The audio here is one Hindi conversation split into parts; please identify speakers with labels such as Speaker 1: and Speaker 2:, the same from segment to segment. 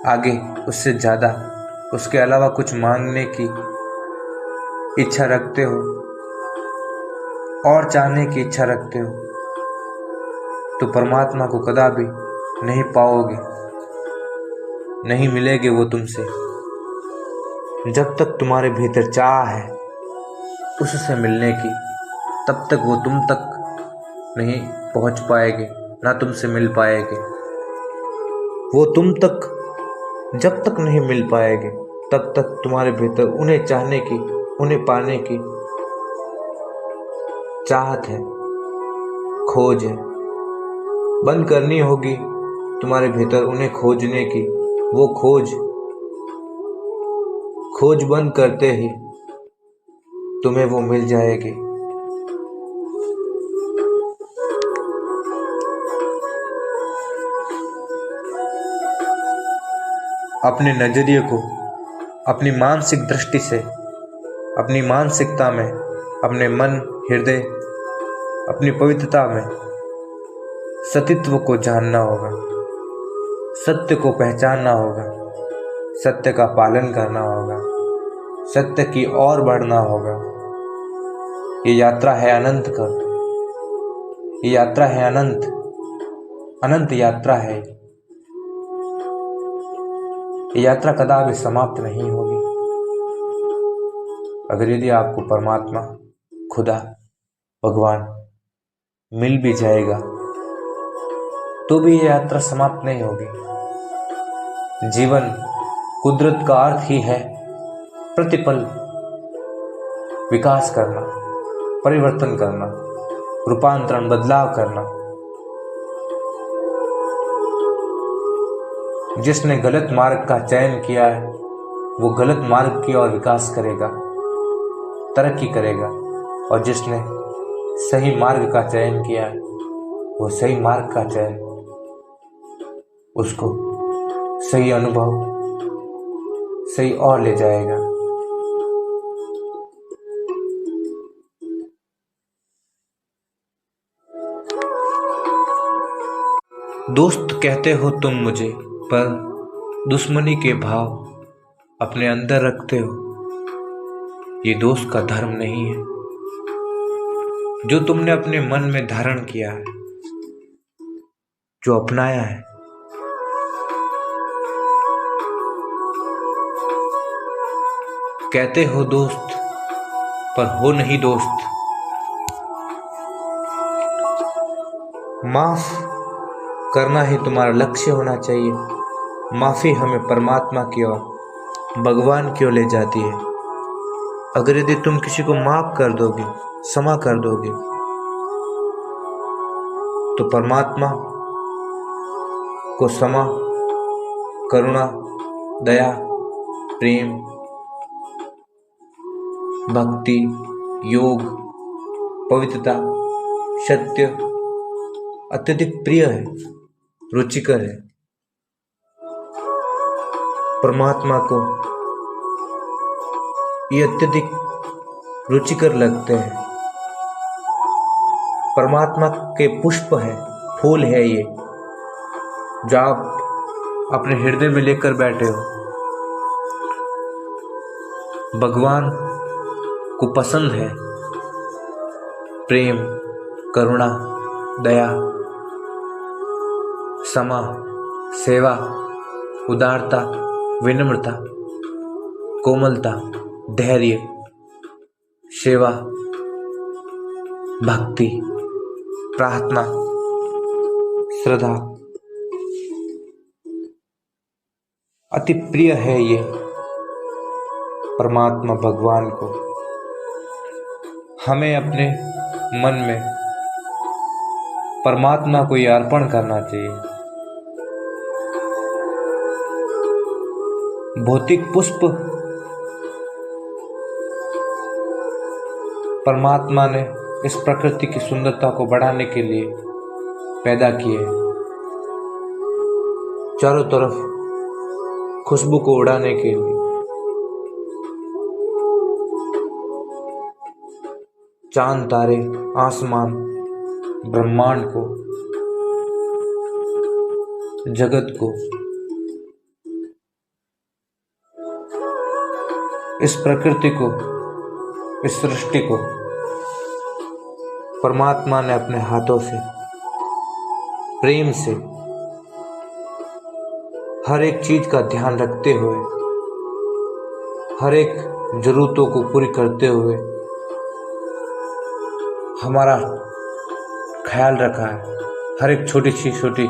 Speaker 1: आगे उससे ज़्यादा, उसके अलावा कुछ मांगने की इच्छा रखते हो और चाहने की इच्छा रखते हो तो परमात्मा को कदापि नहीं पाओगे, नहीं मिलेगे वो तुमसे। जब तक तुम्हारे भीतर चाह है उससे मिलने की, तब तक वो तुम तक नहीं पहुंच पाएंगे, ना तुमसे मिल पाएंगे। वो तुम तक जब तक नहीं मिल पाएंगे तब तक तुम्हारे भीतर उन्हें चाहने की, उन्हें पाने की चाहत है, खोज है। बंद करनी होगी तुम्हारे भीतर उन्हें खोजने की। वो खोज बंद करते ही तुम्हें वो मिल जाएगी। अपने नजरिए को अपनी मानसिक दृष्टि से, अपनी मानसिकता में, अपने मन, हृदय, अपनी पवित्रता में सतीत्व को जानना होगा, सत्य को पहचानना होगा, सत्य का पालन करना होगा, सत्य की ओर बढ़ना होगा। ये यात्रा है अनंत का, ये यात्रा है अनंत यात्रा है। ये यात्रा कदापि समाप्त नहीं होगी। अगर यदि आपको परमात्मा, खुदा, भगवान मिल भी जाएगा तो भी ये यात्रा समाप्त नहीं होगी। जीवन, कुदरत का अर्थ ही है प्रतिपल विकास करना, परिवर्तन करना, रूपांतरण, बदलाव करना। जिसने गलत मार्ग का चयन किया है वो गलत मार्ग की ओर विकास करेगा, तरक्की करेगा, और जिसने सही मार्ग का चयन किया है वो सही मार्ग का चयन उसको सही अनुभव, सही और ले जाएगा। दोस्त कहते हो तुम मुझे, पर दुश्मनी के भाव अपने अंदर रखते हो। ये दोस्त का धर्म नहीं है जो तुमने अपने मन में धारण किया है, जो अपनाया है। कहते हो दोस्त पर हो नहीं दोस्त। माफ करना ही तुम्हारा लक्ष्य होना चाहिए। माफी हमें परमात्मा की ओर, भगवान की ओर ले जाती है। अगर यदि तुम किसी को माफ कर दोगे, क्षमा कर दोगे, तो परमात्मा को क्षमा, करुणा, दया, प्रेम, भक्ति, योग, पवित्रता, सत्य अत्यधिक प्रिय है, रुचिकर है। परमात्मा को ये अत्यधिक रुचिकर लगते हैं। परमात्मा के पुष्प है, फूल है ये, जो आप अपने हृदय में लेकर बैठे हो। भगवान को पसंद है प्रेम, करुणा, दया, क्षमा, सेवा, उदारता, विनम्रता, कोमलता, धैर्य, सेवा, भक्ति, प्रार्थना, श्रद्धा। अति प्रिय है ये परमात्मा भगवान को। हमें अपने मन में परमात्मा को ये अर्पण करना चाहिए। भौतिक पुष्प परमात्मा ने इस प्रकृति की सुंदरता को बढ़ाने के लिए पैदा किए, चारों तरफ खुशबू को उड़ाने के लिए। चांद, तारे, आसमान, ब्रह्मांड को, जगत को इस प्रकृति को, इस सृष्टि को परमात्मा ने अपने हाथों से प्रेम से हर एक चीज का ध्यान रखते हुए, हर एक जरूरतों को पूरी करते हुए हमारा ख्याल रखा है। हर एक छोटी सी छोटी,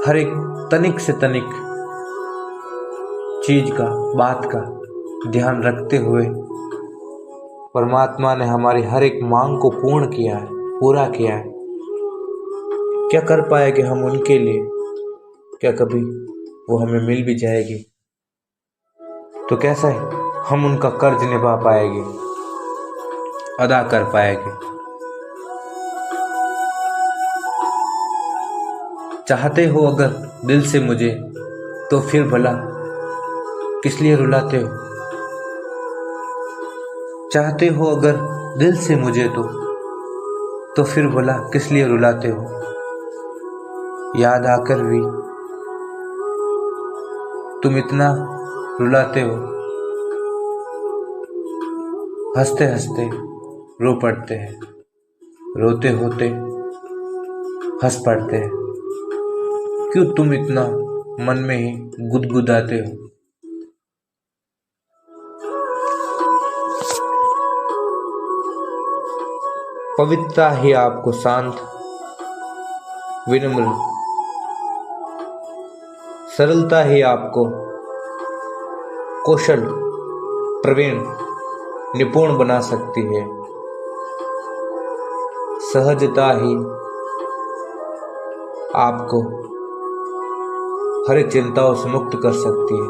Speaker 1: हर एक तनिक से तनिक चीज का, बात का ध्यान रखते हुए परमात्मा ने हमारी हर एक मांग को पूर्ण किया है, पूरा किया है। क्या कर पाएंगे हम उनके लिए? क्या कभी वो हमें मिल भी जाएगी तो कैसा है हम उनका कर्ज निभा पाएंगे, अदा कर पाएंगे? चाहते हो अगर दिल से मुझे तो फिर भला किस लिए रुलाते हो? चाहते हो अगर दिल से मुझे तो फिर भला किस लिए रुलाते हो? याद आकर भी तुम इतना रुलाते हो, हंसते हंसते रो पड़ते हैं, रोते होते हंस पड़ते हैं। क्यों तुम इतना मन में ही गुदगुदाते हो? पवित्रता ही आपको शांत, विनम्र, सरलता ही आपको कौशल, प्रवीण, निपुण बना सकती है। सहजता ही आपको हर एक चिंताओं से मुक्त कर सकती है।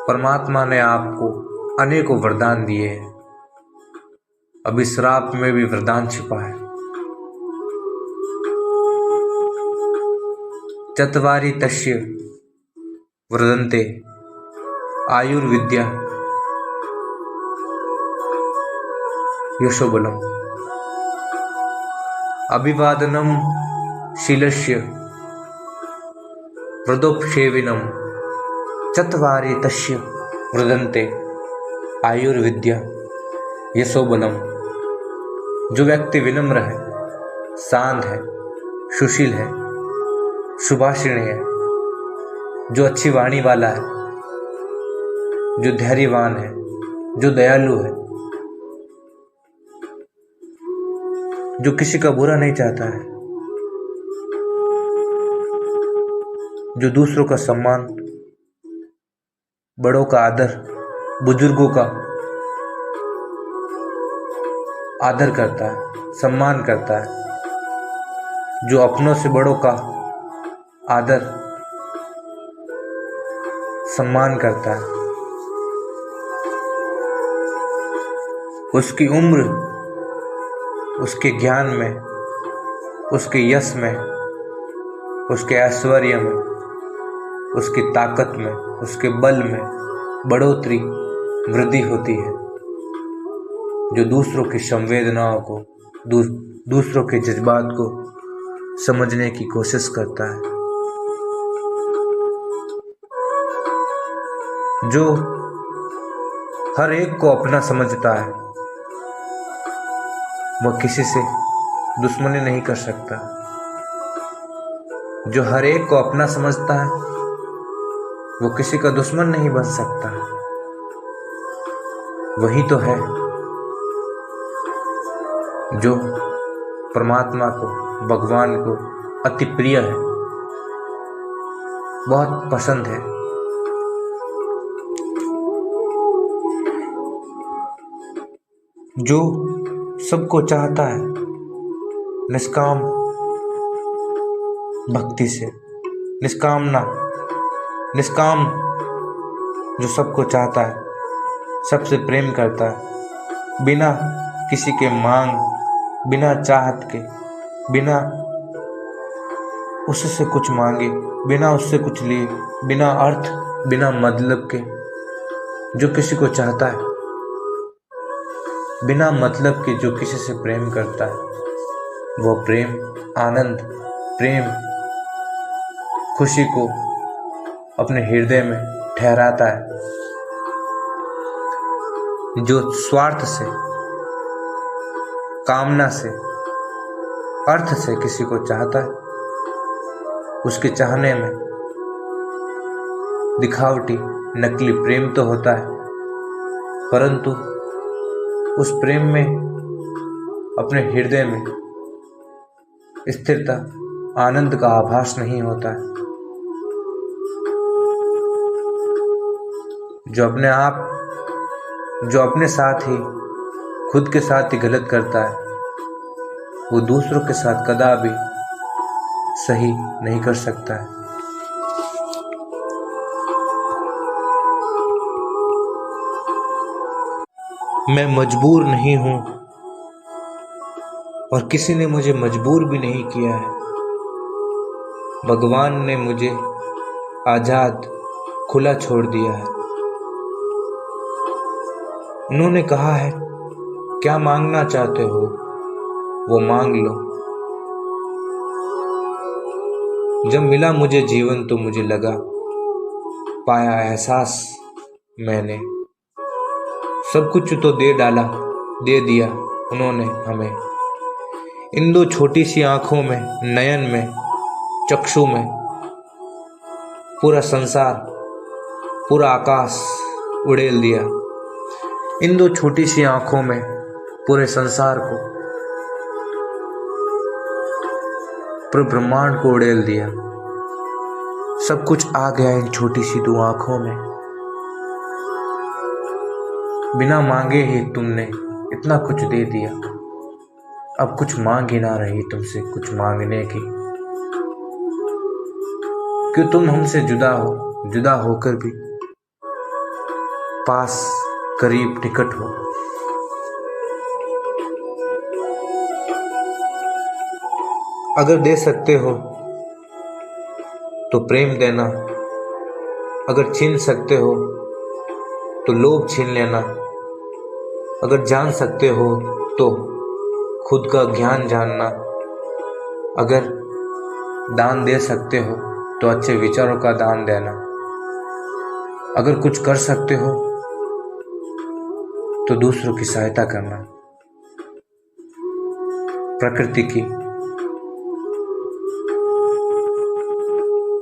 Speaker 1: परमात्मा ने आपको अनेकों वरदान दिए हैं। अभी श्राप में भी वरदान छिपा है। चत्वारि तस्य वृदन्ते आयुर्विद्या यशोबलम अभिवादनम शीलस्य वृदोपसेविनम चत्वारि तस्य वृदन्ते आयुर्विद्या यशोबलम। जो व्यक्ति विनम्र है, शांत है, सुशील है, सुभाषिणी है, जो अच्छी वाणी वाला है, जो धैर्यवान है, जो दयालु है, जो किसी का बुरा नहीं चाहता है, जो दूसरों का सम्मान, बड़ों का आदर, बुजुर्गों का आदर करता है, सम्मान करता है, जो अपनों से बड़ों का आदर सम्मान करता है, उसकी उम्र, उसके ज्ञान में, उसके यश में, उसके ऐश्वर्य में, उसकी ताकत में, उसके बल में बढ़ोतरी, वृद्धि होती है। जो दूसरों की संवेदनाओं को, दूसरों के जज्बात को समझने की कोशिश करता है, जो हर एक को अपना समझता है, वह किसी से दुश्मनी नहीं कर सकता। जो हर एक को अपना समझता है, वो किसी का दुश्मन नहीं बन सकता। वही तो है जो परमात्मा को, भगवान को अति प्रिय है, बहुत पसंद है। जो सबको चाहता है निष्काम भक्ति से, निष्काम जो सबको चाहता है, सबसे प्रेम करता है, बिना किसी के मांग, बिना चाहत के, बिना उससे कुछ मांगे, बिना उससे कुछ लिए, बिना अर्थ, बिना मतलब के, जो किसी को चाहता है, बिना मतलब के जो किसी से प्रेम करता है, वो प्रेम, आनंद, प्रेम, खुशी को अपने हृदय में ठहराता है। जो स्वार्थ से, कामना से, अर्थ से किसी को चाहता है, उसके चाहने में दिखावटी नकली प्रेम तो होता है, परंतु उस प्रेम में अपने हृदय में स्थिरता, आनंद का आभास नहीं होता है। जो अपने साथ ही, खुद के साथ ही गलत करता है, वो दूसरों के साथ कदापि सही नहीं कर सकता है। मैं मजबूर नहीं हूं और किसी ने मुझे मजबूर भी नहीं किया है। भगवान ने मुझे आजाद, खुला छोड़ दिया है। उन्होंने कहा है, क्या मांगना चाहते हो वो मांग लो। जब मिला मुझे जीवन तो मुझे लगा, पाया एहसास मैंने, सब कुछ तो दे डाला, दे दिया उन्होंने हमें। इन दो छोटी सी आंखों में, नयन में, चक्षु में पूरा संसार, पूरा आकाश उड़ेल दिया। इन दो छोटी सी आंखों में पूरे संसार को, पूरे ब्रह्मांड को उड़ेल दिया। सब कुछ आ गया इन छोटी सी दो आंखों में। बिना मांगे ही तुमने इतना कुछ दे दिया। अब कुछ मांग ही ना रही तुमसे कुछ मांगने की। क्यों तुम हमसे जुदा हो, जुदा होकर भी पास, करीब, निकट हो। अगर दे सकते हो तो प्रेम देना, अगर छीन सकते हो तो लोभ छीन लेना, अगर जान सकते हो तो खुद का ज्ञान जानना, अगर दान दे सकते हो तो अच्छे विचारों का दान देना, अगर कुछ कर सकते हो तो दूसरों की सहायता करना, प्रकृति की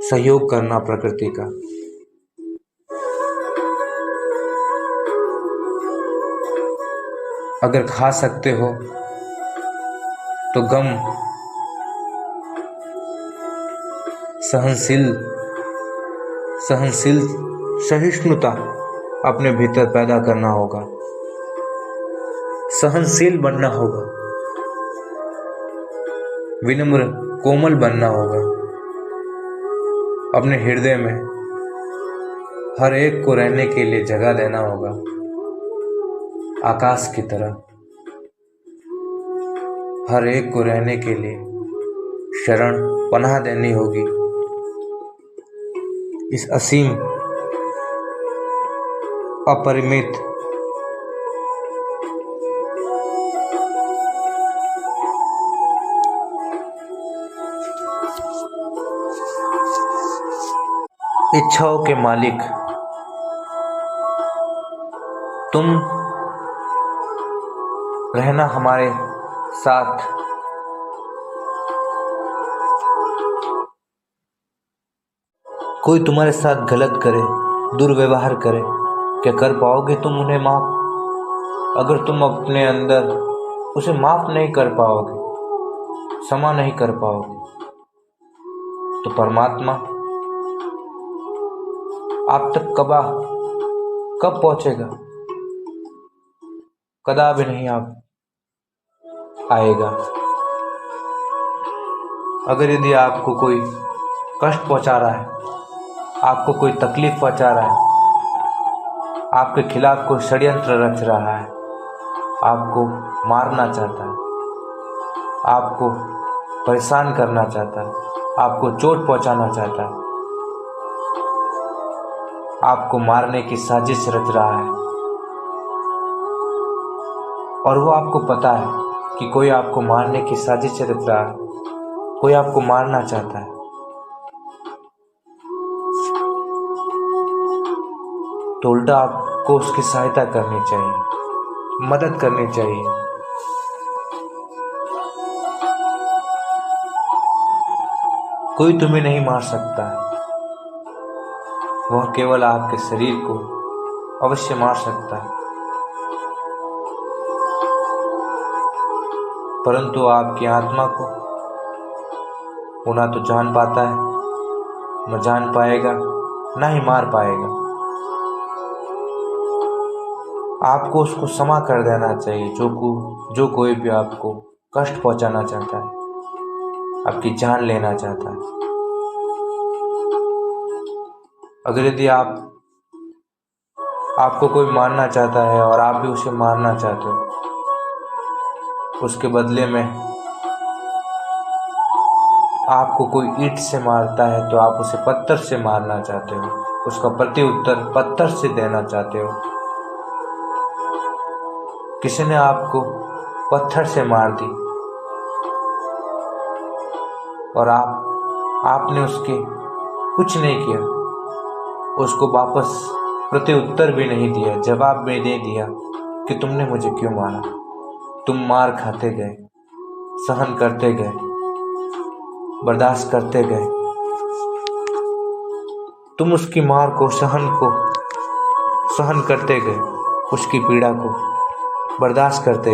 Speaker 1: सहयोग करना, प्रकृति का। अगर खा सकते हो तो गम सहनशील सहिष्णुता अपने भीतर पैदा करना होगा, सहनशील बनना होगा, विनम्र, कोमल बनना होगा। अपने हृदय में हर एक को रहने के लिए जगह देना होगा, आकाश की तरह हर एक को रहने के लिए शरण, पनाह देनी होगी। इस असीम, अपरिमित, इच्छाओं के मालिक तुम रहना हमारे साथ। कोई तुम्हारे साथ गलत करे, दुर्व्यवहार करे, क्या कर पाओगे तुम उन्हें माफ? अगर तुम अपने अंदर उसे माफ नहीं कर पाओगे, क्षमा नहीं कर पाओगे, तो परमात्मा आप तक कब पहुंचेगा? कदापि नहीं आप आएगा। अगर यदि आपको कोई कष्ट पहुंचा रहा है, आपको कोई तकलीफ पहुंचा रहा है, आपके खिलाफ कोई षड्यंत्र रच रहा है, आपको मारना चाहता है, आपको परेशान करना चाहता है, आपको चोट पहुंचाना चाहता है, आपको मारने की साजिश रच रहा है, और वो आपको पता है कि कोई आपको मारने की साजिश रच रहा है, कोई आपको मारना चाहता है, तो उल्टा आपको उसकी सहायता करनी चाहिए, मदद करनी चाहिए। कोई तुम्हें नहीं मार सकता है, वह केवल आपके शरीर को अवश्य मार सकता है, परंतु आपकी आत्मा को वो ना तो जान पाता है, न जान पाएगा, ना ही मार पाएगा। आपको उसको क्षमा कर देना चाहिए जो कोई भी आपको कष्ट पहुंचाना चाहता है, आपकी जान लेना चाहता है। अगर यदि आपको कोई मारना चाहता है और आप भी उसे मारना चाहते हो, उसके बदले में आपको कोई ईंट से मारता है तो आप उसे पत्थर से मारना चाहते हो, उसका प्रत्युत्तर पत्थर से देना चाहते हो। किसी ने आपको पत्थर से मार दी और आपने उसके कुछ नहीं किया, उसको वापस प्रत्युत्तर भी नहीं दिया, जवाब भी नहीं दिया कि तुमने मुझे क्यों मारा। तुम मार खाते गए, सहन करते गए, बर्दाश्त करते गए। तुम उसकी मार को सहन करते गए, उसकी पीड़ा को बर्दाश्त करते